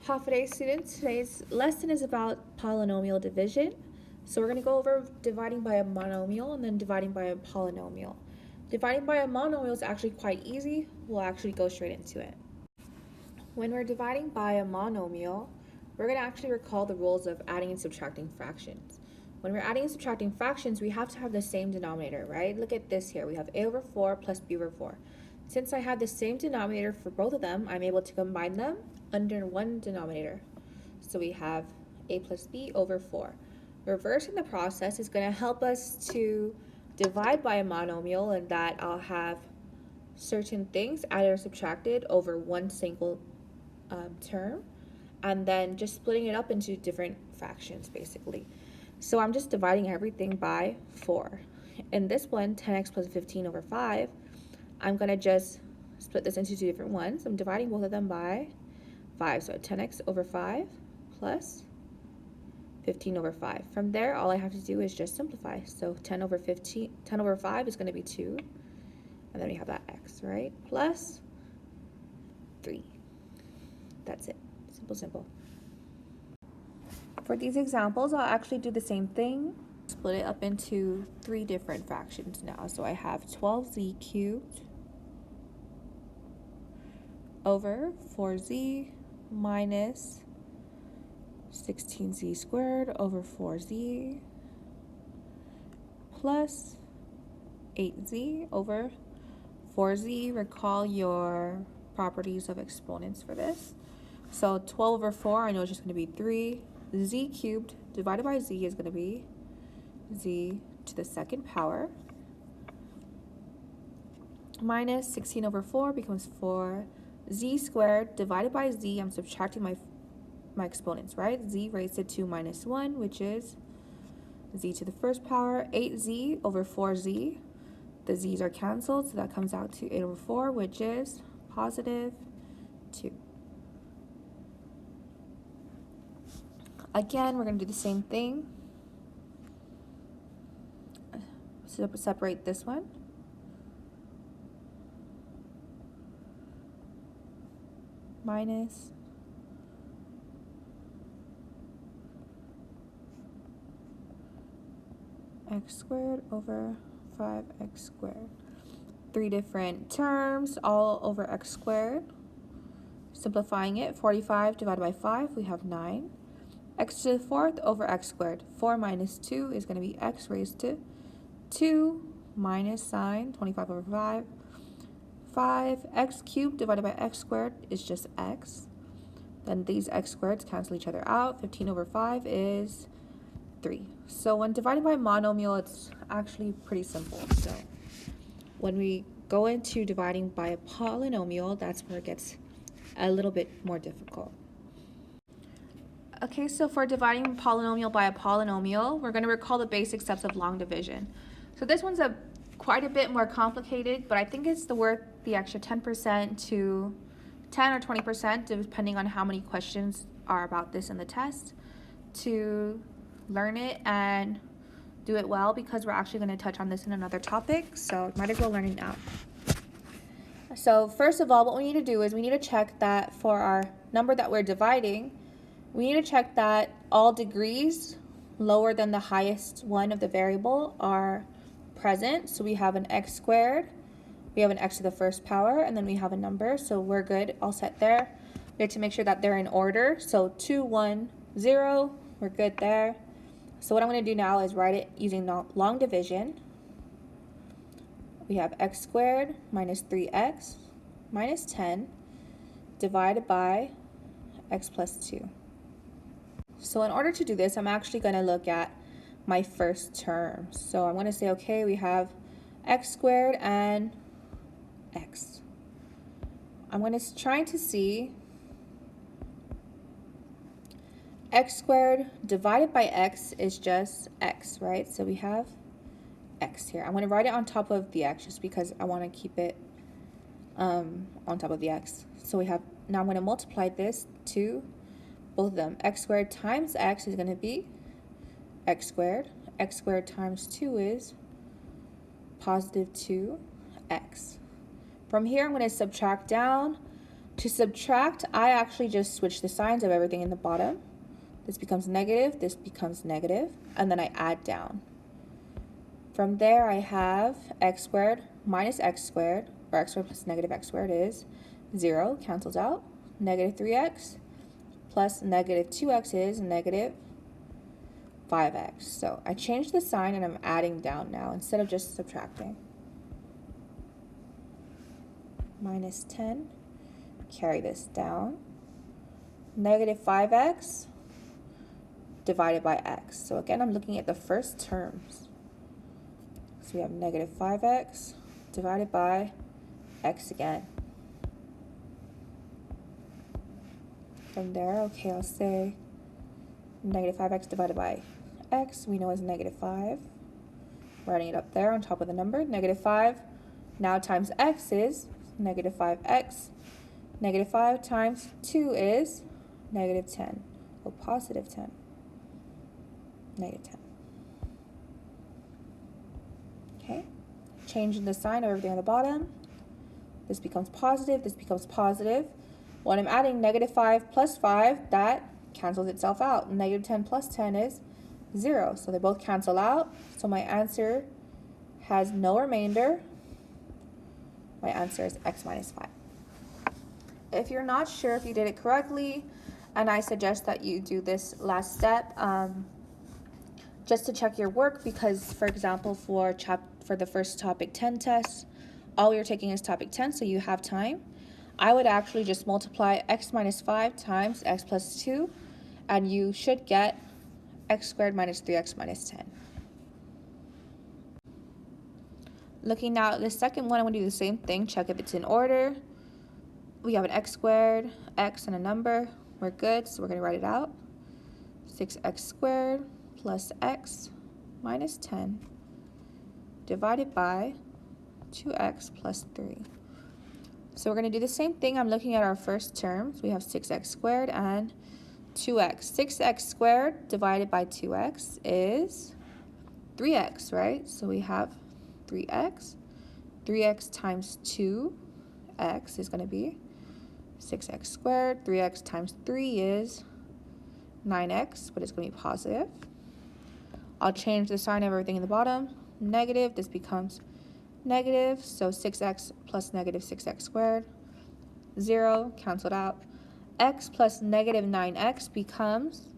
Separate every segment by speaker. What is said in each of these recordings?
Speaker 1: Half a day students, today's lesson is about polynomial division. So we're going to go over dividing by a monomial and then dividing by a polynomial. Dividing by a monomial is actually quite easy. We'll actually go straight into it. When we're dividing by a monomial, we're going to actually recall the rules of adding and subtracting fractions. When we're adding and subtracting fractions, we have to have the same denominator, right? Look at this here. We have a over 4 plus b over 4. Since I have the same denominator for both of them, I'm able to combine them under one denominator. So we have a plus b over 4. Reversing the process is going to help us to divide by a monomial, and that I'll have certain things added or subtracted over one single term, and then just splitting it up into different fractions basically. So I'm just dividing everything by 4. In this one, 10x plus 15 over 5, I'm going to just split this into two different ones. I'm dividing both of them by 5. So 10x over 5 plus 15 over 5. From there, all I have to do is just simplify. So 10 over 5 is going to be 2. And then we have that x, right? Plus 3. That's it. Simple, simple. For these examples, I'll actually do the same thing. Split it up into 3 different fractions now. So I have 12z cubed over 4z minus 16z squared over 4z plus 8z over 4z. Recall your properties of exponents for this. So 12 over 4, I know it's just going to be 3. Z cubed divided by z is going to be z to the second power minus 16 over 4 becomes 4. Z squared divided by z, I'm subtracting my exponents, right? Z raised to 2 minus 1, which is z to the first power. 8z over 4z. The z's are canceled, so that comes out to 8 over 4, which is positive 2. Again, we're going to do the same thing. So separate this one. Minus x squared over 5x squared. 3 different terms, all over x squared. Simplifying it, 45 divided by 5, we have 9. X to the 4th over x squared. 4 minus 2 is going to be x raised to 2 minus sign, 25 over 5. 5x cubed divided by x squared is just x. Then these x squareds cancel each other out. 15 over 5 is 3. So when dividing by monomial, it's actually pretty simple. So when we go into dividing by a polynomial, that's where it gets a little bit more difficult. Okay, so for dividing polynomial by a polynomial, we're going to recall the basic steps of long division. So this one's quite a bit more complicated, but I think it's worth the extra 10% to 10 or 20%, depending on how many questions are about this in the test, to learn it and do it well, because we're actually going to touch on this in another topic, so might as well learn it now. So first of all, what we need to do is we need to check that for our number that we're dividing, we need to check that all degrees lower than the highest one of the variable are present. So we have an x squared, we have an x to the first power, and then we have a number, so we're good, all set there. We have to make sure that they're in order, so 2, 1, 0, we're good there. So what I'm going to do now is write it using long division. We have x squared minus 3x minus 10 divided by x plus 2. So in order to do this, I'm actually going to look at my first term. So I'm going to say, okay, we have x squared and x. I'm going to try to see x squared divided by x is just x, right? So we have x here. I'm going to write it on top of the x just because I want to keep it on top of the x. So we have, now I'm going to multiply this to both of them. X squared times x is going to be x squared. X squared times 2 is positive 2x. From here, I'm going to subtract down To subtract, I actually just switch the signs of everything in the bottom. This becomes negative, this becomes negative, and then I add down. From there, I have x squared minus x squared, or x squared plus negative x squared is 0, cancels out. Negative 3x plus negative 2x is negative 5x. So I changed the sign and I'm adding down now instead of just subtracting. Minus 10, carry this down. Negative 5x divided by x. So again, I'm looking at the first terms. So we have negative 5x divided by x again. From there, okay, I'll say negative 5x divided by x, we know is negative 5. Writing it up there on top of the number, negative 5. Now times x is negative 5x. Negative 5 times 2 is negative 10. Oh, positive 10. Negative 10. Okay, changing the sign of everything on the bottom. This becomes positive, this becomes positive. When I'm adding negative 5 plus 5, that cancels itself out. Negative 10 plus 10 is 0. So they both cancel out. So my answer has no remainder. My answer is x minus 5. If you're not sure if you did it correctly, and I suggest that you do this last step just to check your work, because, for example, for the first topic 10 test, all you're taking is topic 10, so you have time. I would actually just multiply x minus 5 times x plus 2, and you should get x squared minus 3x minus 10. Looking now at the second one, I'm going to do the same thing, check if it's in order. We have an x squared, x, and a number. We're good, so we're going to write it out. 6x squared plus x minus 10 divided by 2x plus 3. So we're going to do the same thing. I'm looking at our first terms. We have 6x squared and 2x. 6x squared divided by 2x is 3x, right? So we have 3x. 3x times 2x is going to be 6x squared. 3x times 3 is 9x, but it's going to be positive. I'll change the sign of everything in the bottom. Negative, this becomes negative, so 6x plus negative 6x squared, 0, canceled out. X plus negative 9x becomes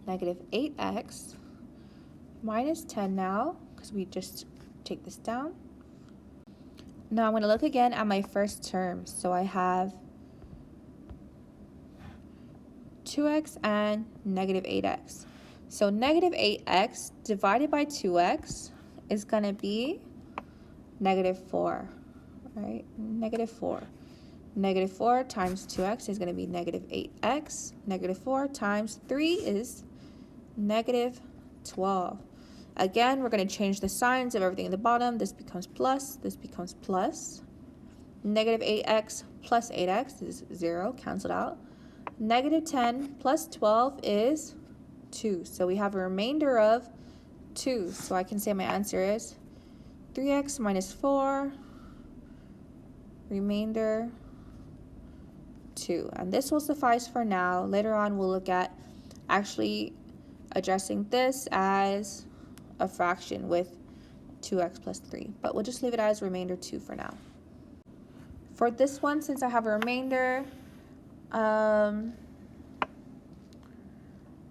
Speaker 1: negative 8x minus 10 now, because we just take this down. Now I'm going to look again at my first term. So I have 2x and negative 8x. So negative 8x divided by 2x is going to be negative 4, right? Negative 4. Negative 4 times 2x is going to be negative 8x. Negative 4 times 3 is negative 12. Again, we're going to change the signs of everything in the bottom. This becomes plus, this becomes plus. Negative 8x plus 8x is 0, canceled out. Negative 10 plus 12 is 2. So we have a remainder of 2. So I can say my answer is 3x minus 4, remainder 2. And this will suffice for now. Later on, we'll look at actually addressing this as a fraction with 2x plus 3. But we'll just leave it as remainder 2 for now. For this one, since I have a remainder, I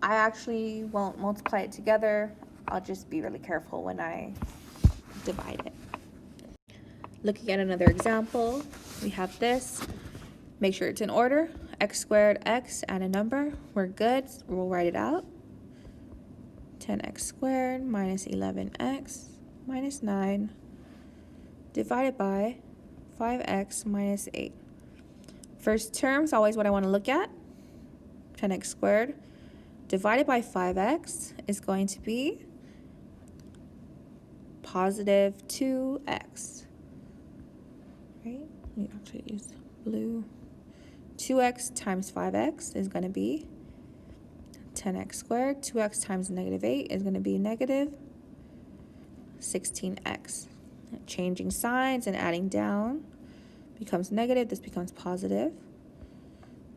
Speaker 1: actually won't multiply it together. I'll just be really careful when I divide it. Looking at another example, we have this. Make sure it's in order. X squared, x, and a number. We're good. We'll write it out. 10x squared minus 11x minus 9 divided by 5x minus 8. First term is always what I want to look at. 10x squared divided by 5x is going to be positive 2x. Right? We actually use blue. 2x times 5x is going to be 10x squared. 2x times negative 8 is going to be negative 16x. Changing signs and adding down becomes negative, this becomes positive.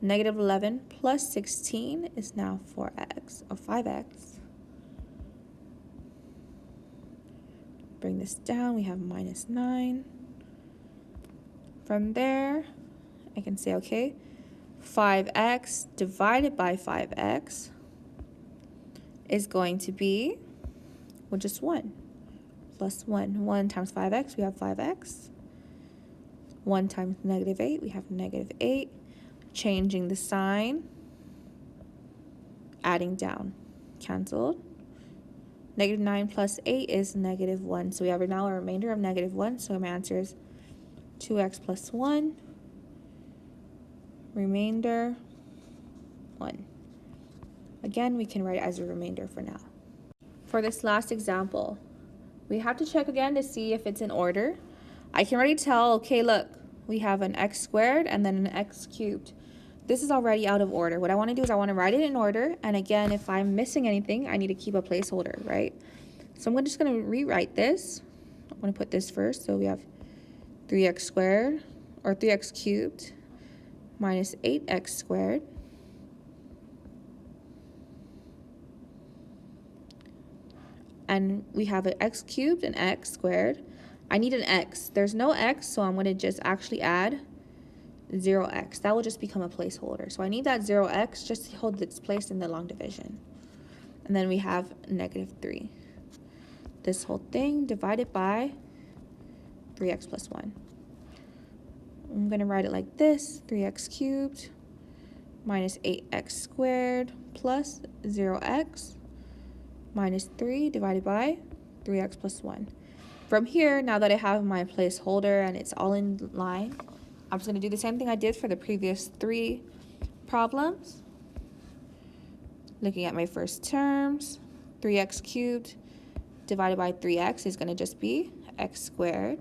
Speaker 1: Negative 11 plus 16 is now 4x, or 5x. Bring this down, we have minus 9. From there, I can say, okay, 5x divided by 5x is going to be, well, just 1, plus 1. 1 times 5x, we have 5x. 1 times negative 8, we have negative 8. Changing the sign, adding down, canceled. Negative 9 plus 8 is negative 1. So we have now a remainder of negative 1. So my answer is 2x plus 1, remainder 1. Again, we can write it as a remainder for now. For this last example, we have to check again to see if it's in order. I can already tell, okay, look, we have an x squared and then an x cubed. This is already out of order. What I want to do is I want to write it in order. And again, if I'm missing anything, I need to keep a placeholder, right? So I'm just going to rewrite this. I'm going to put this first. So we have 3x squared, or 3x cubed, minus 8x squared. And we have an x cubed and x squared. I need an x. There's no x, so I'm going to just actually add 0x. That will just become a placeholder. So I need that 0x just to hold its place in the long division. And then we have negative 3. This whole thing divided by 3x plus 1. I'm going to write it like this, 3x cubed minus 8x squared plus 0x minus 3 divided by 3x plus 1. From here, now that I have my placeholder and it's all in line, I'm just going to do the same thing I did for the previous 3 problems. Looking at my first terms, 3x cubed divided by 3x is going to just be x squared.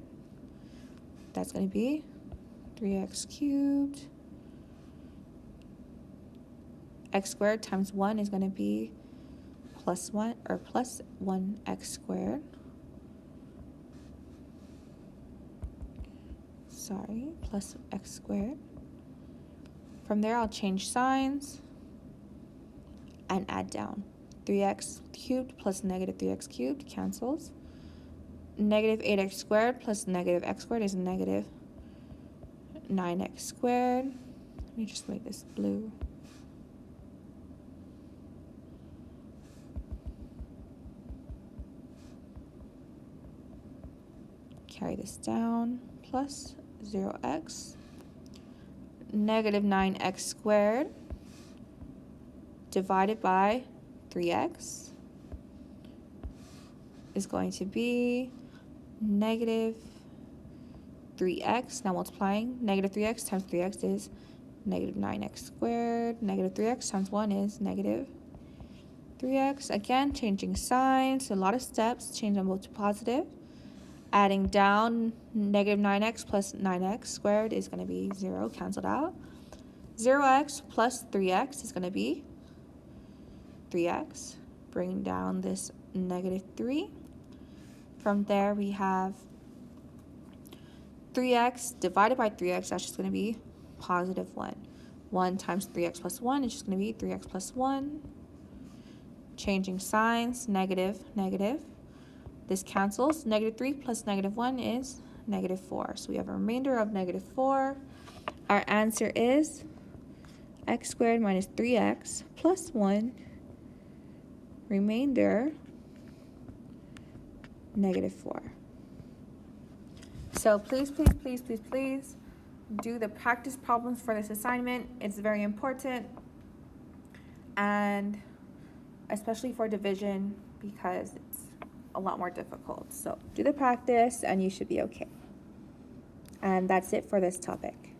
Speaker 1: That's going to be 3x cubed. X squared times 1 is going to be plus 1, or plus 1x squared. Sorry, plus x squared. From there, I'll change signs and add down. 3x cubed plus negative 3x cubed cancels. Negative 8x squared plus negative x squared is negative 9x squared. Let me just make this blue. Carry this down, plus 0x. Negative 9x squared divided by 3x is going to be negative 3x. Now multiplying, negative 3x times 3x is negative 9x squared. Negative 3x times 1 is negative 3x. Again, changing signs, a lot of steps, change them both to positive. Adding down, negative 9x plus 9x squared is going to be 0, canceled out. 0x plus 3x is going to be 3x. Bring down this negative 3. From there, we have 3x divided by 3x, that's just going to be positive 1. 1 times 3x plus 1 is just going to be 3x plus 1. Changing signs, negative, negative. This cancels. Negative 3 plus negative 1 is negative 4. So we have a remainder of negative 4. Our answer is x squared minus 3x plus 1, remainder negative 4. So please, please, please, please, please do the practice problems for this assignment. It's very important, and especially for division because it's a lot more difficult. So do the practice and you should be okay. And that's it for this topic.